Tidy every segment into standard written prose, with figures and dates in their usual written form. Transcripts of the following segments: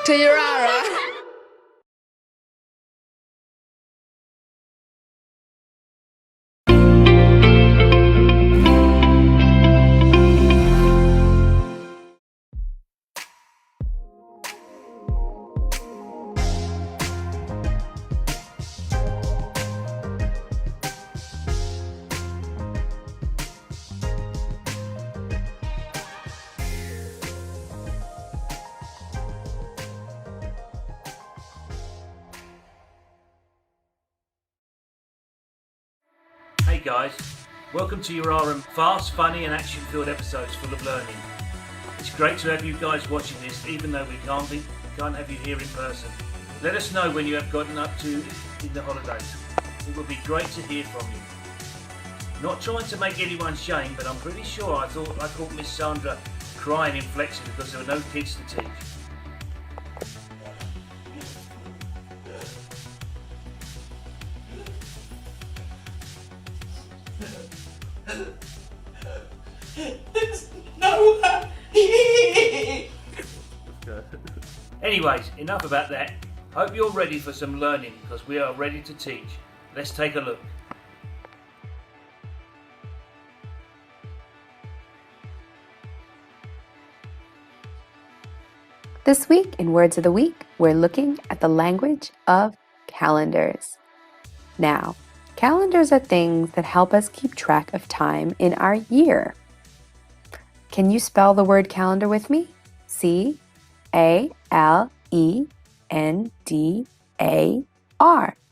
to Yirara. Hey guys, welcome to Yirara2u, fast, funny and action-filled episodes full of learning. It's great to have you guys watching this, even though we can't have you here in person. Let us know when you have gotten up to in the holidays. It would be great to hear from you. Not trying to make anyone shame, but I'm pretty sure I caught Miss Sandra crying in flexing because there were no kids to teach. Anyways, enough about that. Hope you're ready for some learning because we are ready to teach. Let's take a look. This week in Words of the Week, we're looking at the language of calendars. Now, calendars are things that help us keep track of time in our year. Can you spell the word calendar with me? C-A-L-E-N-D-A-R,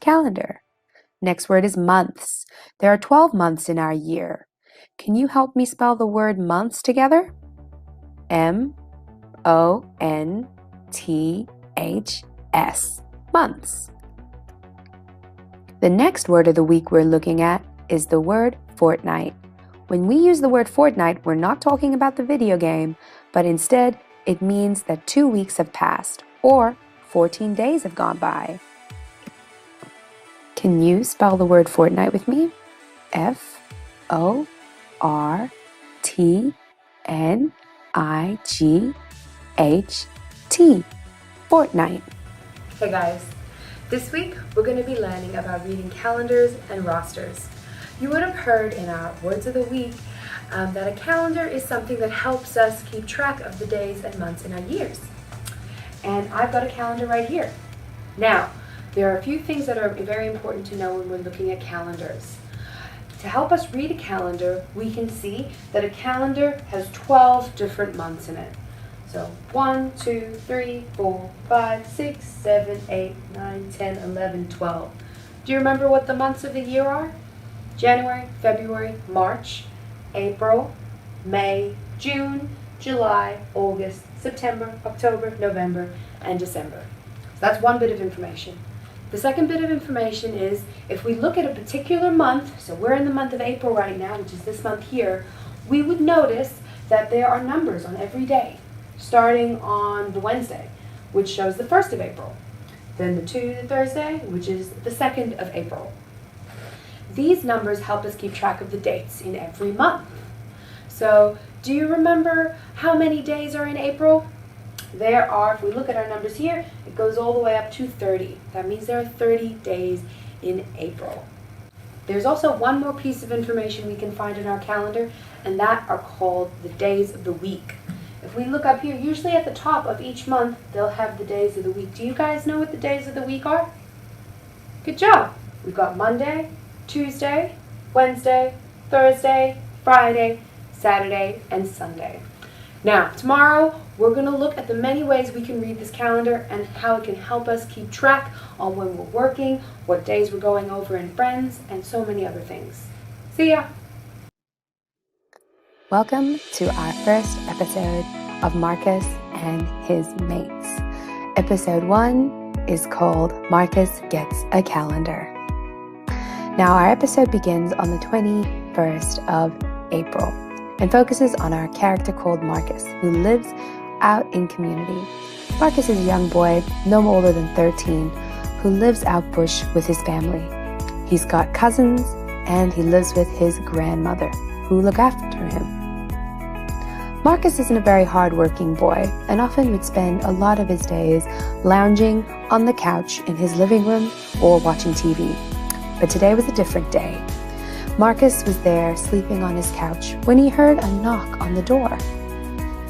calendar. Next word is months. There are 12 months in our year. Can you help me spell the word months together? M-O-N-T-H-S, months. The next word of the week we're looking at is the word fortnight. When we use the word fortnight, we're not talking about the video game, but instead it means that 2 weeks have passed or 14 days have gone by. Can you spell the word fortnight with me? F-O-R-T-N-I-G-H-T, fortnight. Hey guys, this week we're going to be learning about reading calendars and rosters. You would have heard in our Words of the Week that a calendar is something that helps us keep track of the days and months in our years. And I've got a calendar right here. Now, there are a few things that are very important to know when we're looking at calendars. To help us read a calendar, we can see that a calendar has 12 different months in it. So 1, 2, 3, 4, 5, 6, 7, 8, 9, 10, 11, 12. Do you remember what the months of the year are? January, February, March, April, May, June, July, August, September, October, November, and December. So that's one bit of information. The second bit of information is if we look at a particular month, so we're in the month of April right now, which is this month here, we would notice that there are numbers on every day, starting on the Wednesday, which shows the 1st of April, then the 2 the Thursday, which is the 2nd of April. These numbers help us keep track of the dates in every month. So, do you remember how many days are in April? There are, if we look at our numbers here, it goes all the way up to 30. That means there are 30 days in April. There's also one more piece of information we can find in our calendar, and that are called the days of the week. If we look up here, usually at the top of each month, they'll have the days of the week. Do you guys know what the days of the week are? Good job. We've got Monday, Tuesday, Wednesday, Thursday, Friday, Saturday, and Sunday. Now, tomorrow, we're going to look at the many ways we can read this calendar and how it can help us keep track on when we're working, what days we're going over in Friends, and so many other things. See ya! Welcome to our first episode of Marcus and his mates. Episode 1 is called Marcus Gets a Calendar. Now, our episode begins on the 21st of April and focuses on our character called Marcus, who lives out in community. Marcus is a young boy, no older than 13, who lives out bush with his family. He's got cousins, and he lives with his grandmother, who look after him. Marcus isn't a very hard-working boy and often would spend a lot of his days lounging on the couch in his living room or watching TV. But today was a different day. Marcus was there sleeping on his couch when he heard a knock on the door.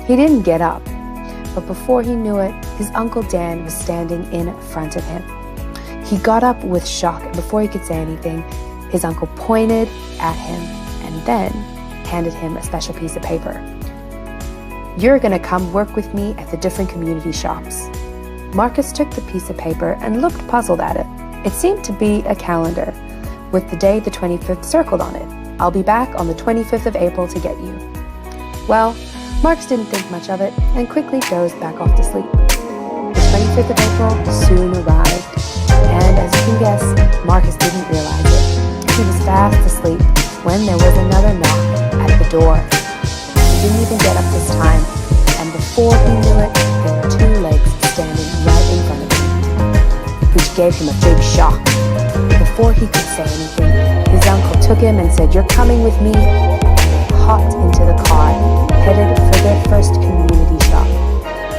He didn't get up, but before he knew it, his Uncle Dan was standing in front of him. He got up with shock, and before he could say anything, his uncle pointed at him and then handed him a special piece of paper. "You're gonna come work with me at the different community shops." Marcus took the piece of paper and looked puzzled at it. It seemed to be a calendar with the day the 25th circled on it. "I'll be back on the 25th of April to get you." Well, Marcus didn't think much of it and quickly dozed back off to sleep. The 25th of April soon arrived, and as you can guess, Marcus didn't realize it. He was fast asleep when there was another knock at the door. He didn't even get up this time, and before he knew it, there were two legs standing right in front of him, which gave him a big shock. Before he could say anything, his uncle took him and said, "You're coming with me," and they hopped into the car, headed for their first community shop.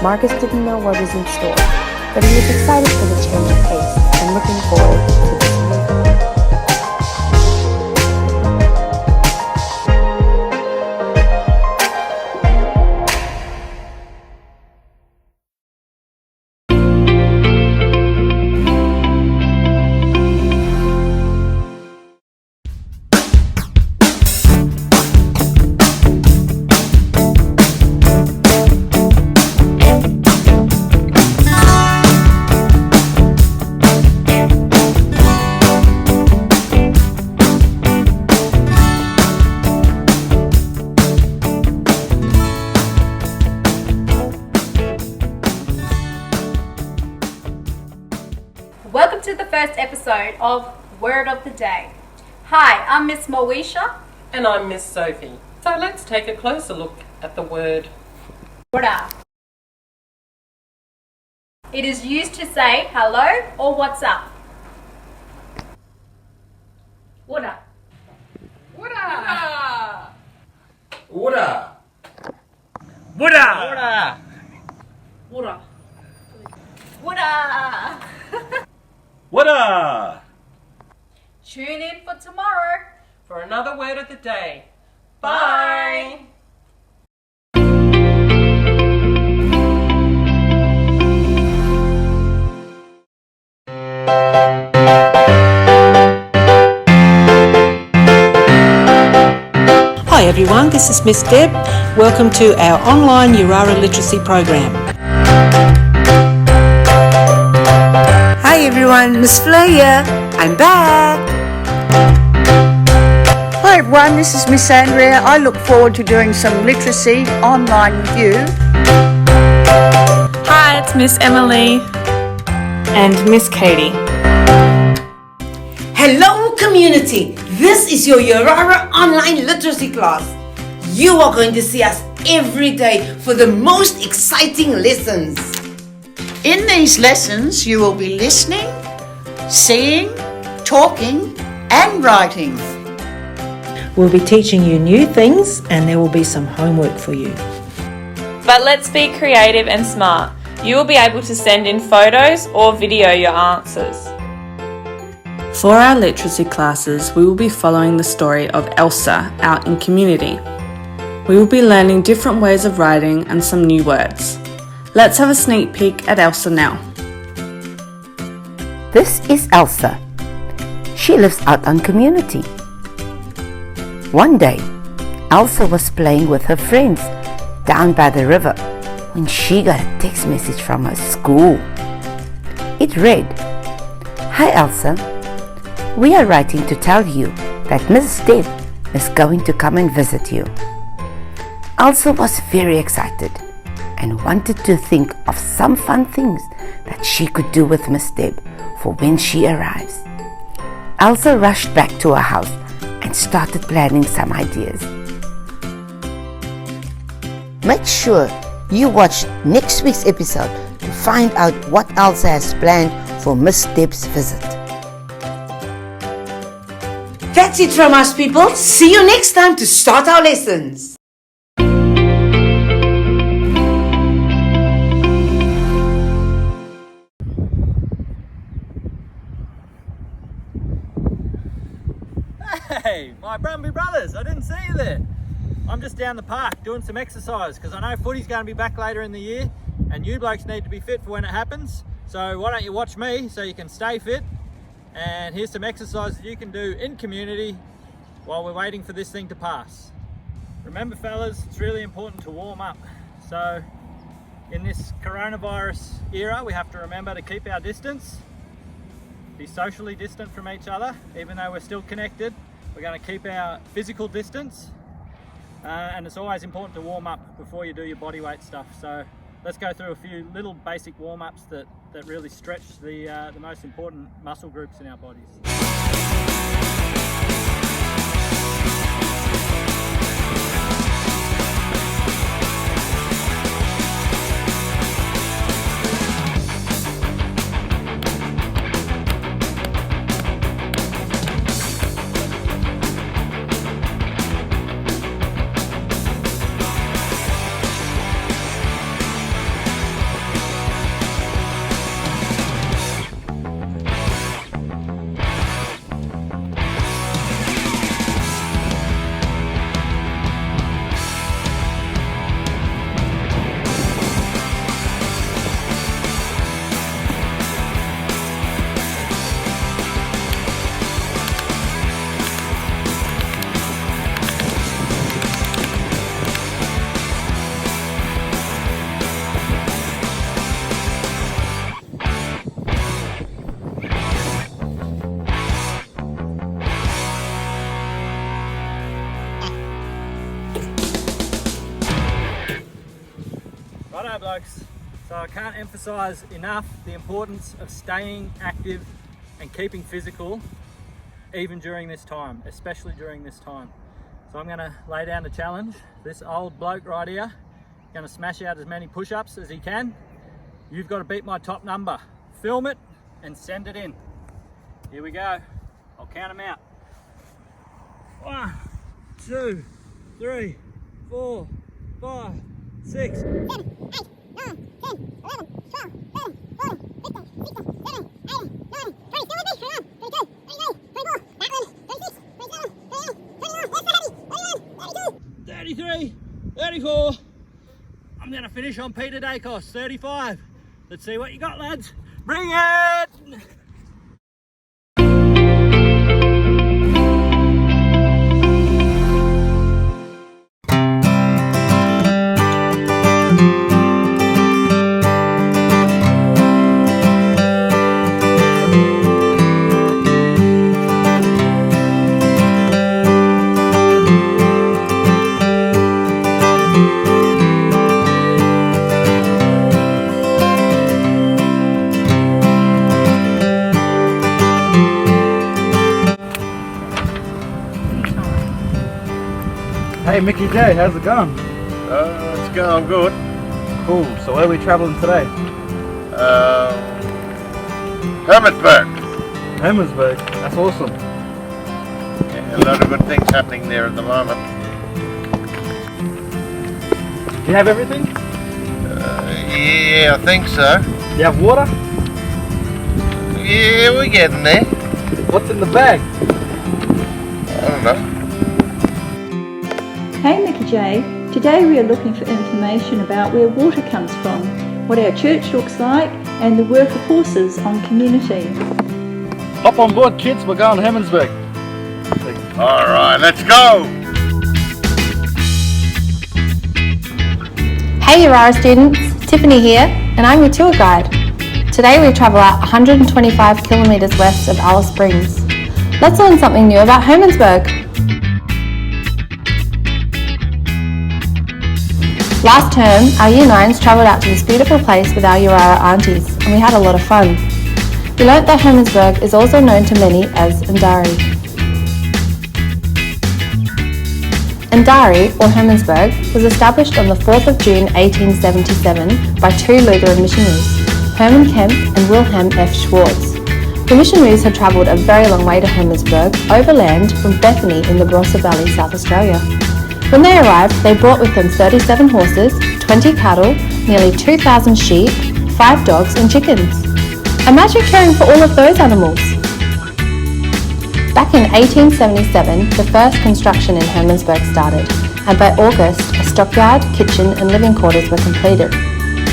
Marcus didn't know what was in store, but he was excited for the change of pace and looking forward to this week. Welcome to the first episode of Word of the Day. Hi, I'm Miss Moesha. And I'm Miss Sophie. So let's take a closer look at the word Wada. It is used to say hello or what's up. Wada. Wada! Wada! Wada! Wada. Wada. Wada! Tune in for tomorrow. For another word of the day. Bye! Hi everyone, this is Miss Deb. Welcome to our online Yirara literacy program. Hi everyone, Miss Flo here. I'm back. Hi everyone, this is Miss Andrea. I look forward to doing some literacy online with you. Hi, it's Miss Emily. And Miss Katie. Hello community, this is your Yirara online literacy class. You are going to see us every day for the most exciting lessons. In these lessons, you will be listening, seeing, talking, and writing. We'll be teaching you new things and there will be some homework for you. But let's be creative and smart. You will be able to send in photos or video your answers. For our literacy classes, we will be following the story of Elsa out in community. We will be learning different ways of writing and some new words. Let's have a sneak peek at Elsa now. This is Elsa. She lives out on community. One day, Elsa was playing with her friends down by the river when she got a text message from her school. It read, "Hi Elsa, we are writing to tell you that Miss Deb is going to come and visit you." Elsa was very excited and wanted to think of some fun things that she could do with Miss Deb for when she arrives. Elsa rushed back to her house and started planning some ideas. Make sure you watch next week's episode to find out what Elsa has planned for Miss Deb's visit. That's it from us people. See you next time to start our lessons. My Brumby brothers, I didn't see you there. I'm just down the park doing some exercise because I know footy's going to be back later in the year and you blokes need to be fit for when it happens. So why don't you watch me so you can stay fit, and here's some exercises you can do in community while we're waiting for this thing to pass. Remember fellas, it's really important to warm up. So in this coronavirus era, we have to remember to keep our distance, be socially distant from each other. Even though we're still connected, we're going to keep our physical distance, and it's always important to warm up before you do your body weight stuff. So let's go through a few little basic warm-ups that really stretch the most important muscle groups in our bodies. Righto blokes, so I can't emphasise enough the importance of staying active and keeping physical even during this time, especially during this time. So I'm going to lay down the challenge. This old bloke right here, going to smash out as many push-ups as he can. You've got to beat my top number. Film it and send it in. Here we go. I'll count them out. 1, 2, 3, 4, 5, 6. 7, 8, 9, 10, 11, 12, 13, 14, 15, 16, 17, 18, 19, 20, 21, 22, 23, 24, 26, 27, 28, 29, 30, 31, 32, 33, 34. I'm going to finish on Peter Dacos, 35. Let's see what you got, lads. Bring it! Hey Mickey J, how's it going? It's going good. Cool, so where are we travelling today? Hermitsburg. Hermitsburg, that's awesome. Yeah, a lot of good things happening there at the moment. Do you have everything? Yeah, I think so. You have water? Yeah, we're getting there. What's in the bag? I don't know. Hey Mickey J, today we are looking for information about where water comes from, what our church looks like, and the work of horses on community. Hop on board kids, we're going to Hermitsburg. Alright, let's go! Hey Yirara students, Tiffany here, and I'm your tour guide. Today we travel out 125 kilometres west of Alice Springs. Let's learn something new about Hermitsburg. Last term, our Year 9s travelled out to this beautiful place with our Yirara aunties, and we had a lot of fun. We learnt that Hermitsburg is also known to many as Ndari. Ndari, or Hermitsburg, was established on the 4th of June 1877 by two Lutheran missionaries, Herman Kemp and Wilhelm F. Schwartz. The missionaries had travelled a very long way to Hermitsburg, overland from Bethany in the Barossa Valley, South Australia. When they arrived, they brought with them 37 horses, 20 cattle, nearly 2,000 sheep, 5 dogs and chickens. Imagine caring for all of those animals. Back in 1877, the first construction in Hermannsburg started, and by August, a stockyard, kitchen and living quarters were completed.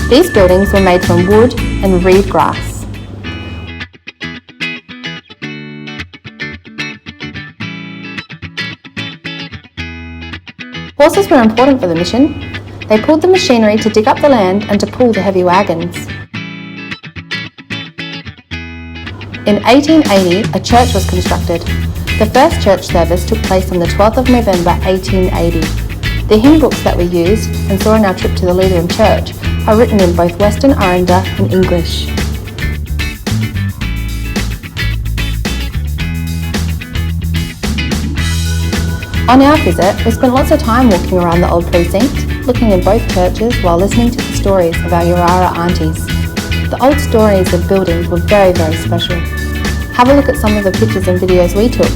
These buildings were made from wood and reed grass. Horses were important for the mission. They pulled the machinery to dig up the land and to pull the heavy wagons. In 1880, a church was constructed. The first church service took place on the 12th of November 1880. The hymn books that we used and saw on our trip to the Lutheran Church are written in both Western Aranda and English. On our visit, we spent lots of time walking around the old precinct, looking in both churches while listening to the stories of our Yirara aunties. The old stories of buildings were very, very special. Have a look at some of the pictures and videos we took.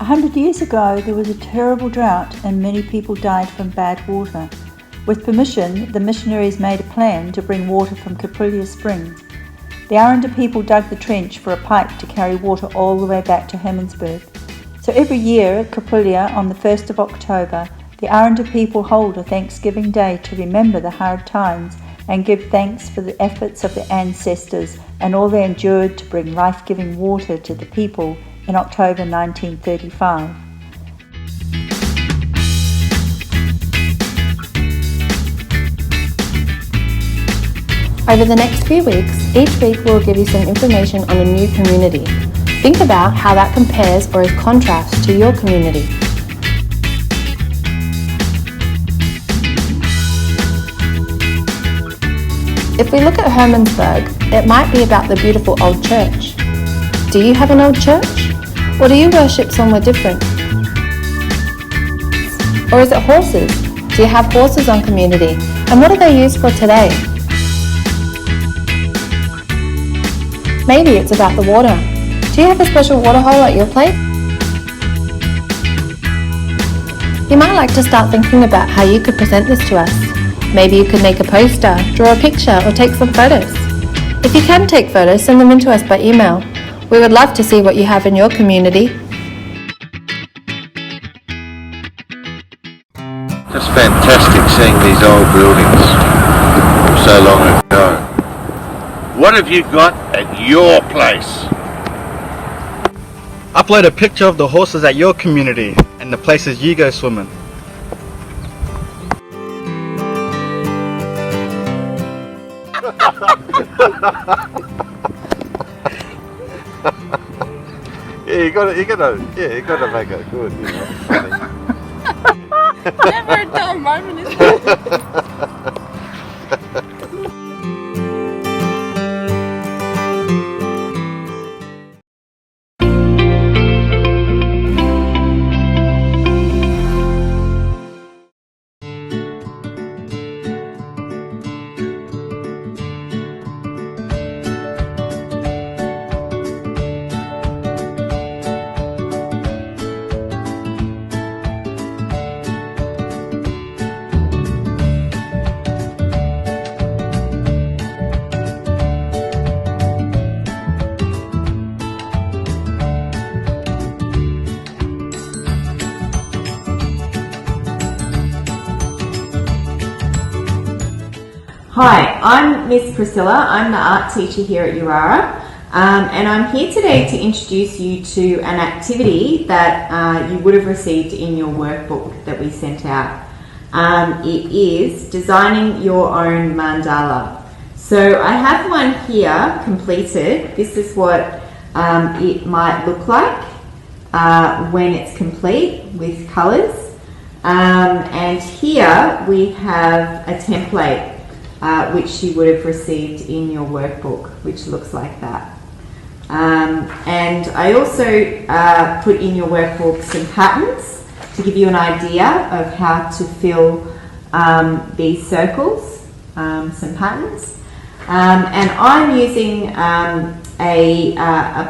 A 100 years ago, there was a terrible drought and many people died from bad water. With permission, the missionaries made a plan to bring water from Caprilia Springs. The Aranda people dug the trench for a pipe to carry water all the way back to Hermannsburg. So every year at Caprilia on the 1st of October, the Aranda people hold a Thanksgiving Day to remember the hard times and give thanks for the efforts of their ancestors and all they endured to bring life-giving water to the people in October 1935. Over the next few weeks, each week we'll give you some information on a new community. Think about how that compares or is contrast to your community. If we look at Hermannsburg, it might be about the beautiful old church. Do you have an old church? Or do you worship somewhere different? Or is it horses? Do you have horses on community? And what are they used for today? Maybe it's about the water. Do you have a special water hole at your place? You might like to start thinking about how you could present this to us. Maybe you could make a poster, draw a picture, or take some photos. If you can take photos, send them in to us by email. We would love to see what you have in your community. Just fantastic seeing these old buildings from so long ago. What have you got at your place? Upload a picture of the horses at your community and the places you go swimming. Yeah, you gotta make it good, you know. Never a dull moment, is it? Hi, I'm Miss Priscilla. I'm the art teacher here at Yirara, and I'm here today to introduce you to an activity that you would have received in your workbook that we sent out. It is designing your own mandala. So I have one here completed. This is what it might look like when it's complete with colours. And here we have a template which you would have received in your workbook, which looks like that. And I also put in your workbook some patterns to give you an idea of how to fill these circles, some patterns. And I'm using a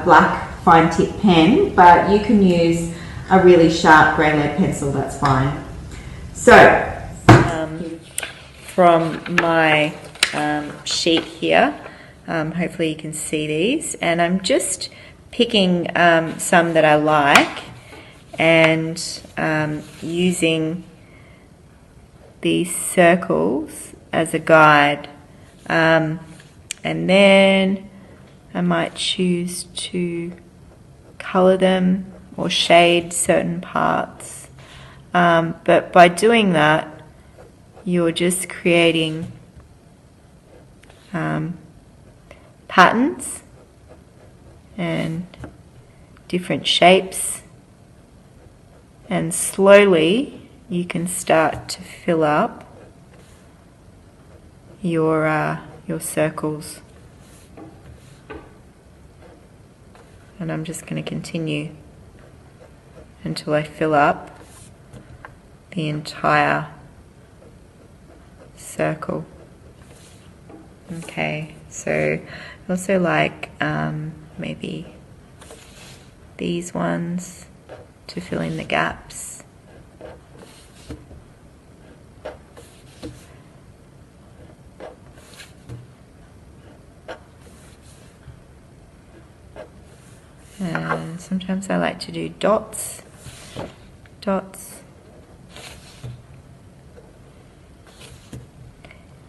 black fine tip pen, but you can use a really sharp grey lead pencil, that's fine. So, from my sheet here. Hopefully you can see these, and I'm just picking some that I like and using these circles as a guide, and then I might choose to colour them or shade certain parts, but by doing that you're just creating patterns and different shapes, and slowly you can start to fill up your circles. And I'm just going to continue until I fill up the entire circle. Okay, so I also like maybe these ones to fill in the gaps. And sometimes I like to do dots.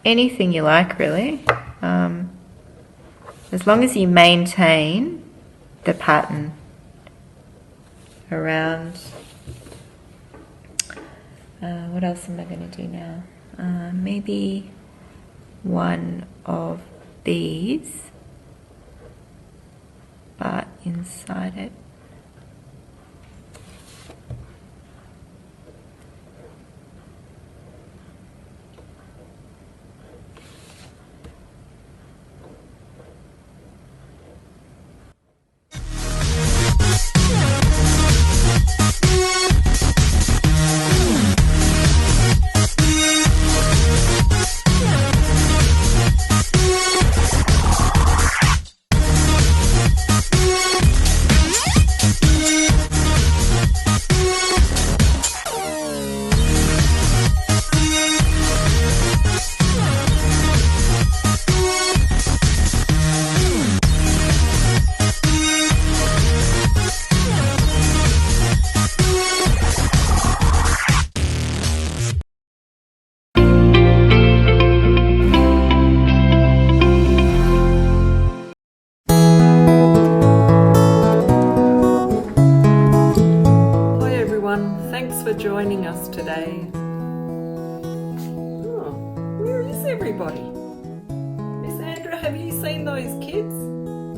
Anything you like, really. As long as you maintain the pattern around. What else am I going to do now? Maybe one of these, but inside it. Joining us today. Oh, where is everybody? Miss Andra, have you seen those kids?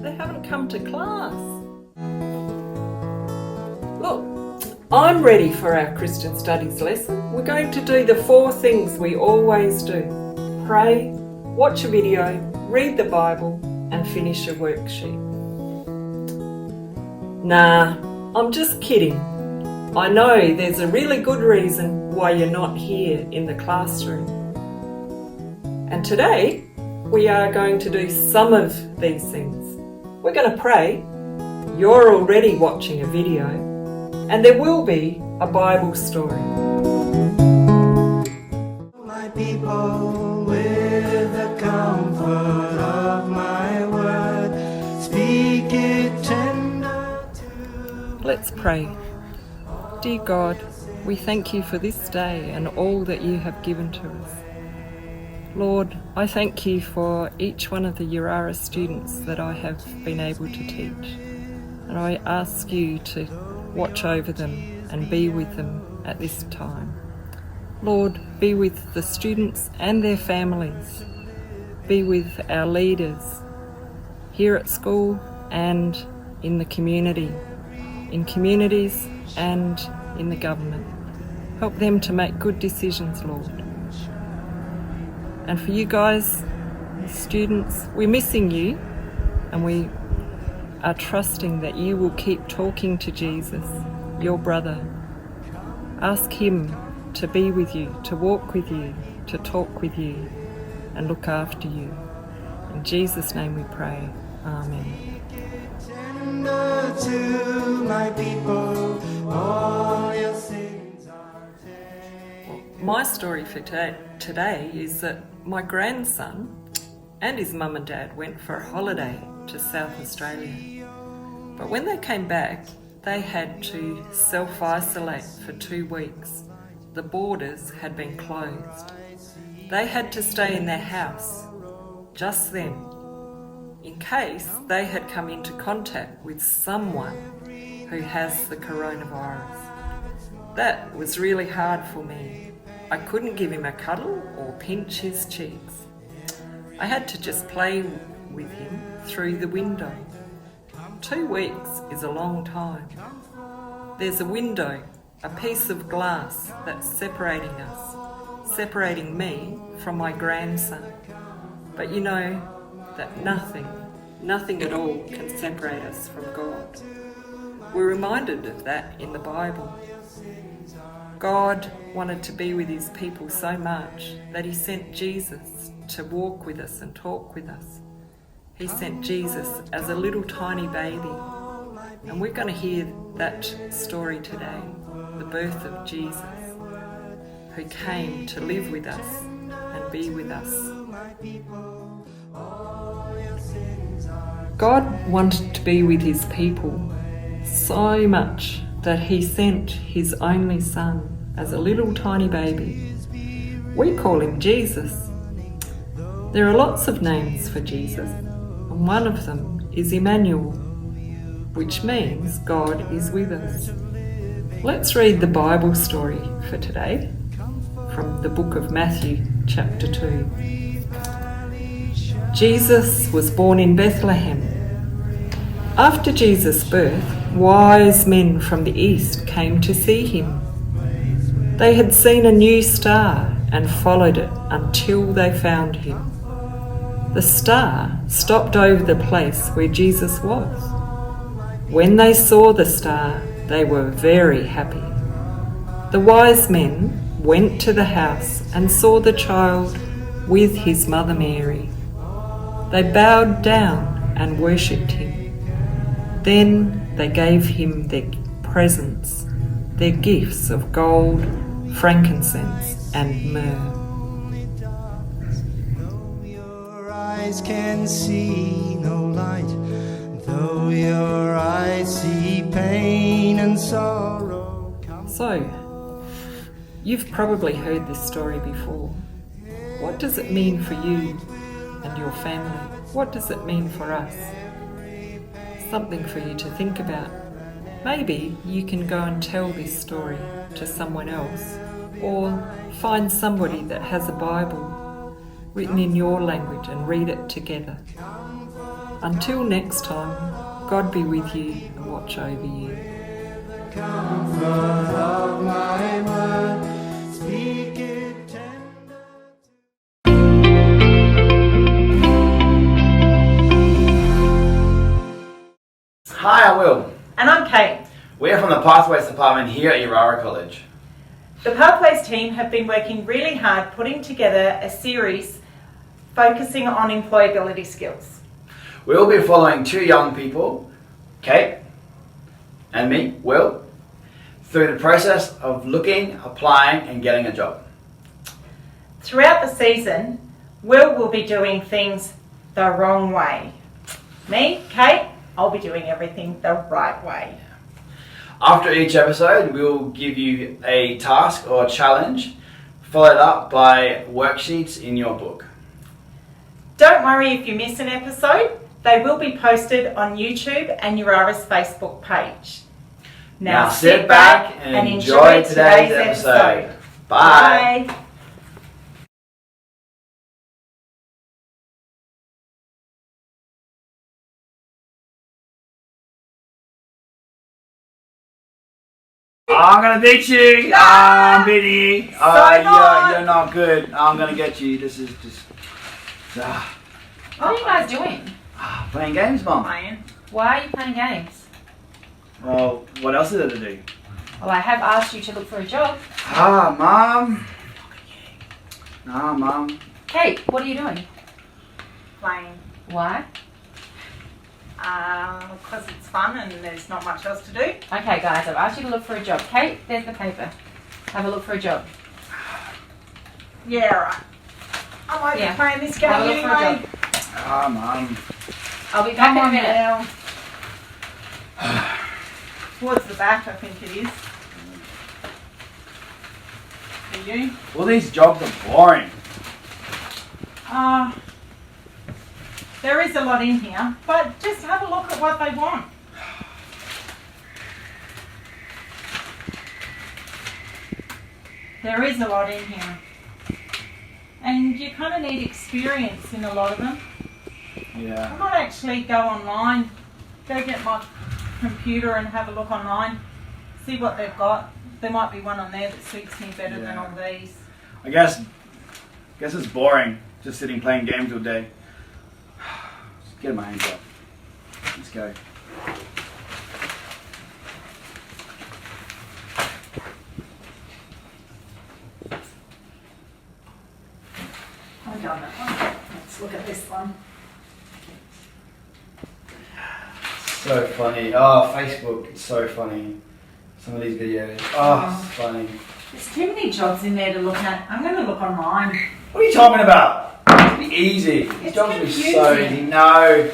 They haven't come to class. Look, I'm ready for our Christian Studies lesson. We're going to do the 4 things we always do. Pray, watch a video, read the Bible, and finish a worksheet. Nah, I'm just kidding. I know there's a really good reason why you're not here in the classroom. And today, we are going to do some of these things. We're going to pray. You're already watching a video, and there will be a Bible story. My people, with the comfort of my word, speak it tender to. Let's pray. Dear God, we thank you for this day and all that you have given to us. Lord, I thank you for each one of the Yirara students that I have been able to teach. And I ask you to watch over them and be with them at this time. Lord, be with the students and their families. Be with our leaders here at school and in the community, in communities and in the government. Help them to make good decisions, Lord. And for you guys, students, we're missing you, and we are trusting that you will keep talking to Jesus, your brother. Ask him to be with you, to walk with you, to talk with you, and look after you. In Jesus' name we pray. Amen. Tender to my people, all your sins are taken. My story for today is that my grandson and his mum and dad went for a holiday to South Australia. But when they came back, they had to self-isolate for 2 weeks. The borders had been closed. They had to stay in their house, just them, in case they had come into contact with someone who has the coronavirus. That was really hard for me. I couldn't give him a cuddle or pinch his cheeks. I had to just play with him through the window. 2 weeks is a long time. There's a window, a piece of glass that's separating us, separating me from my grandson. But you know that nothing at all can separate us from God. We're reminded of that in the Bible. God wanted to be with his people so much that he sent Jesus to walk with us and talk with us. He sent Jesus as a little tiny baby. And we're going to hear that story today, the birth of Jesus, who came to live with us and be with us. God wanted to be with his people so much that he sent his only son as a little tiny baby. We call him Jesus. There are lots of names for Jesus, and one of them is Emmanuel, which means God is with us. Let's read the Bible story for today from the book of Matthew, chapter 2. Jesus was born in Bethlehem. After Jesus' birth, wise men from the east came to see him. They had seen a new star and followed it until they found him. The star stopped over the place where Jesus was. When they saw the star, they were very happy. The wise men went to the house and saw the child with his mother Mary. They bowed down and worshipped him. Then they gave him their presents, their gifts of gold, frankincense, and myrrh. Your eyes can see no light, though your eyes see pain and sorrow. So, you've probably heard this story before. What does it mean for you and your family? What does it mean for us? Something for you to think about. Maybe you can go and tell this story to someone else, or find somebody that has a Bible written in your language and read it together. Until next time, God be with you and watch over you. Comfort of my word, speak it tender. Hi, I'm Will. And I'm Kate. We're from the Pathways Department here at Yirara College. The Pathways team have been working really hard putting together a series focusing on employability skills. We'll be following 2 young people, Kate and me, Will, through the process of looking, applying and getting a job. Throughout the season, will be doing things the wrong way. Me, Kate, I'll be doing everything the right way. After each episode, we'll give you a task or challenge, followed up by worksheets in your book. Don't worry if you miss an episode. They will be posted on YouTube and Yirara's Facebook page. Now sit back and enjoy today's episode. Bye. I'm gonna beat you. I'm beating you. You're not good. I'm gonna get you. This is just. What are you guys doing? Playing games, Mom. Playing. Why are you playing games? Well, what else is there to do? Well, I have asked you to look for a job. Mom. Mom. Kate, what are you doing? Playing. Why? Because it's fun and there's not much else to do. Okay, guys, I've asked you to look for a job. Kate, there's the paper. Have a look for a job. Yeah, right. I might be playing this game Have a look for a anyway. job. Mum. I'll be back in a minute. Towards the back, I think it is. For you? All these jobs are boring. There is a lot in here, but just have a look at what they want. There is a lot in here. And you kind of need experience in a lot of them. Yeah. I might actually go online, go get my computer and have a look online, see what they've got. There might be one on there that suits me better than all these. I guess it's boring just sitting playing games all day. Just get my hands up. Let's go. I've done that one. Let's look at this one. So funny. Oh, Facebook, it's so funny. Some of these videos. Oh, it's funny. There's too many jobs in there to look at. I'm going to look online. What are you talking about? It'd be easy. These It's jobs would be so confusing. easy. No,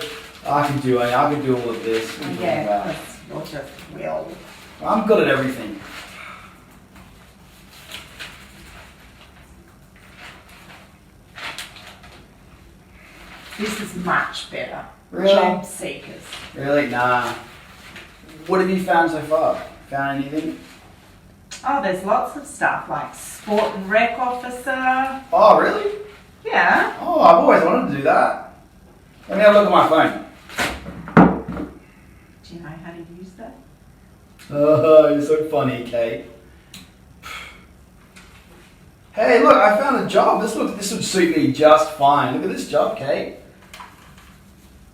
I can do it. I can do all of this. What are you talking Yeah, about? that's not just will. I'm good at everything. This is much better. Really? Job seekers. Really? Nah. What have you found so far? Found anything? Oh, there's lots of stuff like sport and rec officer. Oh, really? Yeah. Oh, I've always wanted to do that. Let me have a look at my phone. Do you know how to use that? Oh, you're so funny, Kate. Hey, look, I found a job. This would suit me just fine. Look at this job, Kate.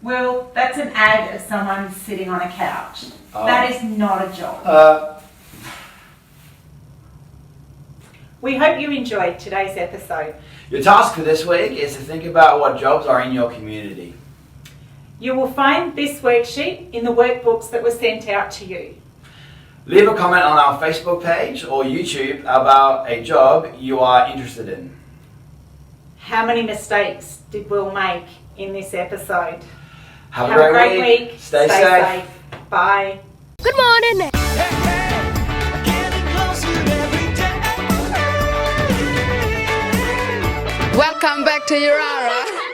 Well, that's an ad of someone sitting on a couch. Oh. That is not a job. We hope you enjoyed today's episode. Your task for this week is to think about what jobs are in your community. You will find this worksheet in the workbooks that were sent out to you. Leave a comment on our Facebook page or YouTube about a job you are interested in. How many mistakes did Will make in this episode? Have a great week. Stay safe. Bye. Good morning. Welcome back to Yirara.